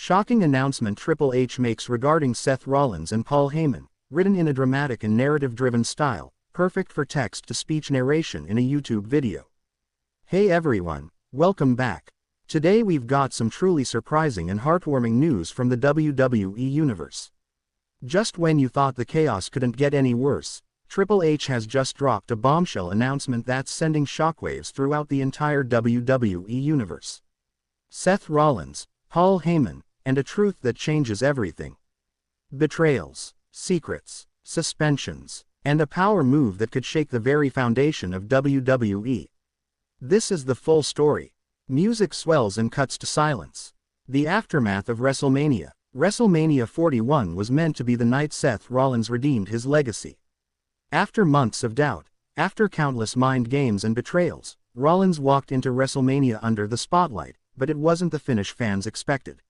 Shocking announcement Triple H makes regarding Seth Rollins and Paul Heyman, written in a dramatic and narrative-driven style, perfect for text-to-speech narration in a YouTube video. Hey everyone, welcome back. Today we've got some truly surprising and heartwarming news from the WWE Universe. Just when you thought the chaos couldn't get any worse, Triple H has just dropped a bombshell announcement that's sending shockwaves throughout the entire WWE Universe. Seth Rollins, Paul Heyman, and a truth that changes everything. Betrayals, secrets, suspensions, and a power move that could shake the very foundation of WWE. This is the full story. Music swells and cuts to silence. The aftermath of WrestleMania. WrestleMania 41 was meant to be the night Seth Rollins redeemed his legacy. After months of doubt, after countless mind games and betrayals, Rollins walked into WrestleMania under the spotlight, but it wasn't the finish fans expected.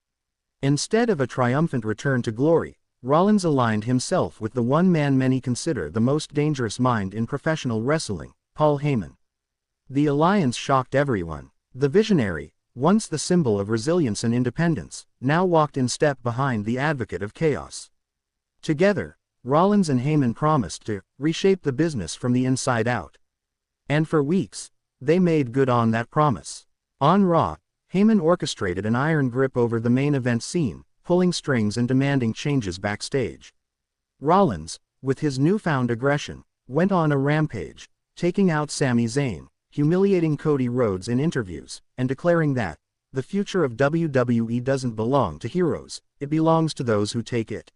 Instead of a triumphant return to glory, Rollins aligned himself with the one man many consider the most dangerous mind in professional wrestling, Paul Heyman. The alliance shocked everyone. The visionary, once the symbol of resilience and independence, now walked in step behind the advocate of chaos. Together, Rollins and Heyman promised to reshape the business from the inside out. And for weeks, they made good on that promise. On Raw, Heyman orchestrated an iron grip over the main event scene, pulling strings and demanding changes backstage. Rollins, with his newfound aggression, went on a rampage, taking out Sami Zayn, humiliating Cody Rhodes in interviews, and declaring that the future of WWE doesn't belong to heroes, it belongs to those who take it.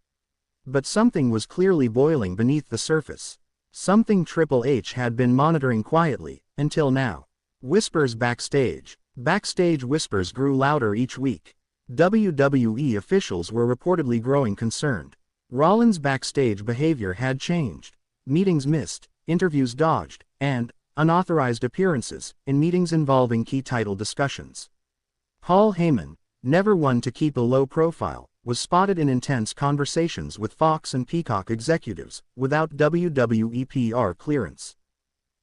But something was clearly boiling beneath the surface. Something Triple H had been monitoring quietly, until now. Whispers backstage. Backstage whispers grew louder each week. WWE officials were reportedly growing concerned. Rollins' backstage behavior had changed. Meetings missed, interviews dodged, and unauthorized appearances in meetings involving key title discussions. Paul Heyman, never one to keep a low profile, was spotted in intense conversations with Fox and Peacock executives, without WWE PR clearance.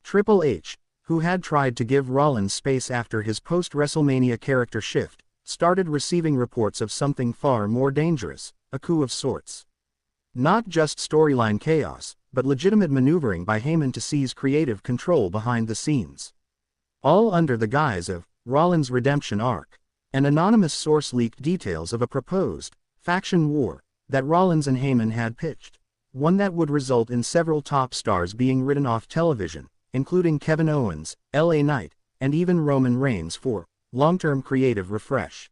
Triple H, who had tried to give Rollins space after his post-WrestleMania character shift, started receiving reports of something far more dangerous, a coup of sorts. Not just storyline chaos, but legitimate maneuvering by Heyman to seize creative control behind the scenes. All under the guise of Rollins' redemption arc. An anonymous source leaked details of a proposed faction war that Rollins and Heyman had pitched, one that would result in several top stars being written off television, including Kevin Owens, LA Knight, and even Roman Reigns for long-term creative refresh.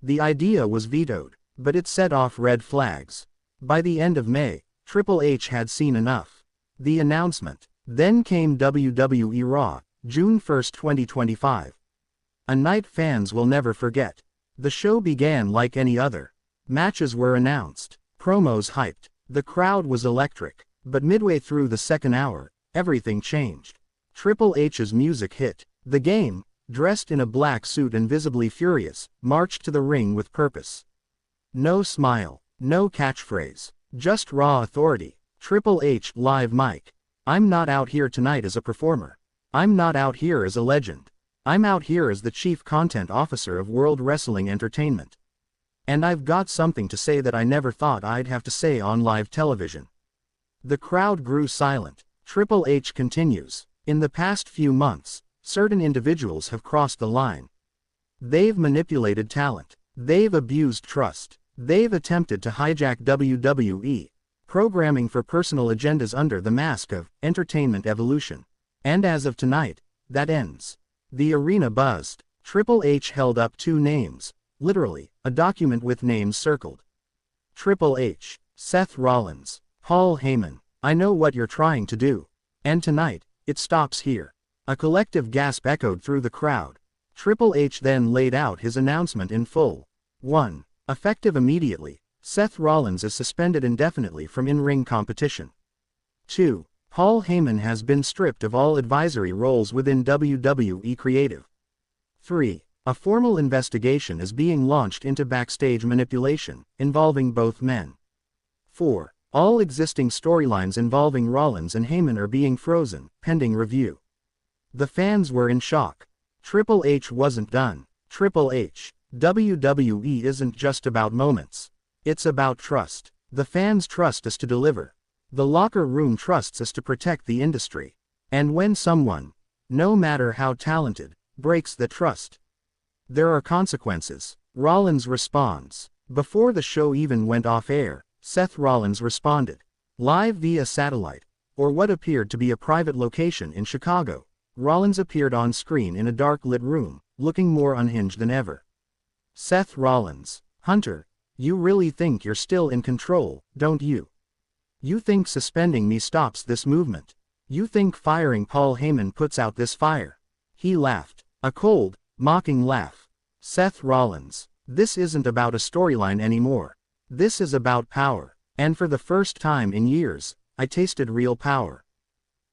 The idea was vetoed, but it set off red flags. By the end of May, Triple H had seen enough. The announcement. Then came WWE Raw, June 1, 2025. A night fans will never forget. The show began like any other. Matches were announced, promos hyped, the crowd was electric, but midway through the second hour, everything changed. Triple H's music hit. The Game, dressed in a black suit and visibly furious, marched to the ring with purpose. No smile, no catchphrase, just raw authority. Triple H live mic. I'm not out here tonight as a performer. I'm not out here as a legend. I'm out here as the Chief Content Officer of World Wrestling Entertainment. And I've got something to say that I never thought I'd have to say on live television. The crowd grew silent. Triple H continues. In the past few months, certain individuals have crossed the line. They've manipulated talent. They've abused trust. They've attempted to hijack WWE programming for personal agendas under the mask of entertainment evolution. And as of tonight, that ends. The arena buzzed. Triple H held up two names. Literally, a document with names circled. Triple H, Seth Rollins, Paul Heyman. I know what you're trying to do. And tonight, it stops here. A collective gasp echoed through the crowd. Triple H then laid out his announcement in full. 1. Effective immediately, Seth Rollins is suspended indefinitely from in-ring competition. 2. Paul Heyman has been stripped of all advisory roles within WWE Creative. 3. A formal investigation is being launched into backstage manipulation, involving both men. 4. All existing storylines involving Rollins and Heyman are being frozen, pending review. The fans were in shock. Triple H wasn't done. Triple H, WWE isn't just about moments. It's about trust. The fans trust us to deliver. The locker room trusts us to protect the industry. And when someone, no matter how talented, breaks the trust, there are consequences. Rollins responds. Before the show even went off air, Seth Rollins responded. Live via satellite, or what appeared to be a private location in Chicago, Rollins appeared on screen in a dark-lit room, looking more unhinged than ever. Seth Rollins. Hunter, you really think you're still in control, don't you? You think suspending me stops this movement? You think firing Paul Heyman puts out this fire? He laughed. A cold, mocking laugh. Seth Rollins. This isn't about a storyline anymore. This is about power. And for the first time in years, I tasted real power.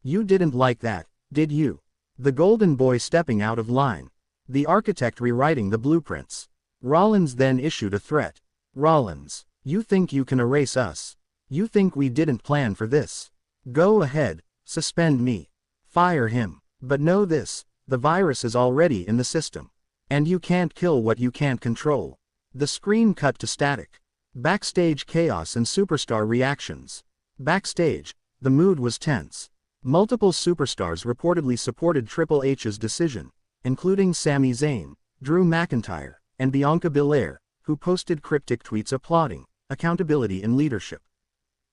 You didn't like that, did you? The golden boy stepping out of line. The architect rewriting the blueprints. Rollins then issued a threat. Rollins, you think you can erase us? You think we didn't plan for this? Go ahead, suspend me. Fire him. But know this, the virus is already in the system. And you can't kill what you can't control. The screen cut to static. Backstage chaos and superstar reactions. Backstage, the mood was tense. Multiple superstars reportedly supported Triple H's decision, including Sami Zayn, Drew McIntyre, and Bianca Belair, who posted cryptic tweets applauding accountability and leadership.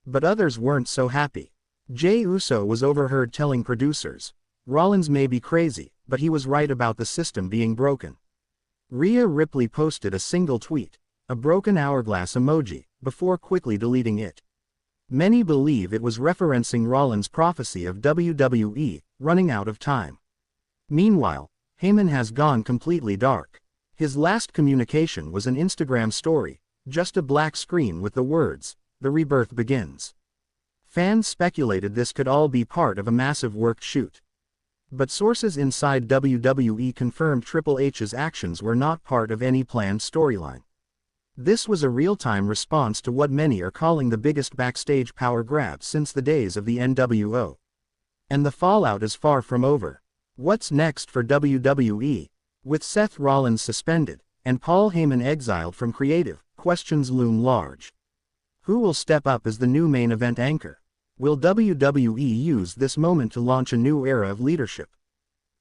But others weren't so happy. Jey Uso was overheard telling producers, Rollins may be crazy, but he was right about the system being broken. Rhea Ripley posted a single tweet, a broken hourglass emoji, before quickly deleting it. Many believe it was referencing Rollins' prophecy of WWE running out of time. Meanwhile, Heyman has gone completely dark. His last communication was an Instagram story, just a black screen with the words, "The rebirth begins." Fans speculated this could all be part of a massive work shoot. But sources inside WWE confirmed Triple H's actions were not part of any planned storyline. This was a real-time response to what many are calling the biggest backstage power grab since the days of the NWO. And the fallout is far from over. What's next for WWE? With Seth Rollins suspended, and Paul Heyman exiled from creative, questions loom large. Who will step up as the new main event anchor? Will WWE use this moment to launch a new era of leadership?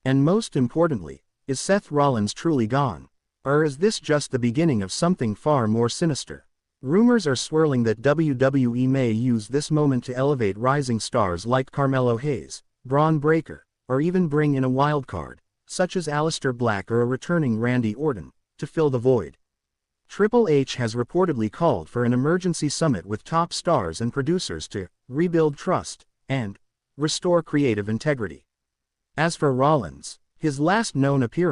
And most importantly, is Seth Rollins truly gone? Or is this just the beginning of something far more sinister? Rumors are swirling that WWE may use this moment to elevate rising stars like Carmelo Hayes, Braun Breaker, or even bring in a wildcard, such as Aleister Black or a returning Randy Orton, to fill the void. Triple H has reportedly called for an emergency summit with top stars and producers to rebuild trust and restore creative integrity. As for Rollins, his last known appearance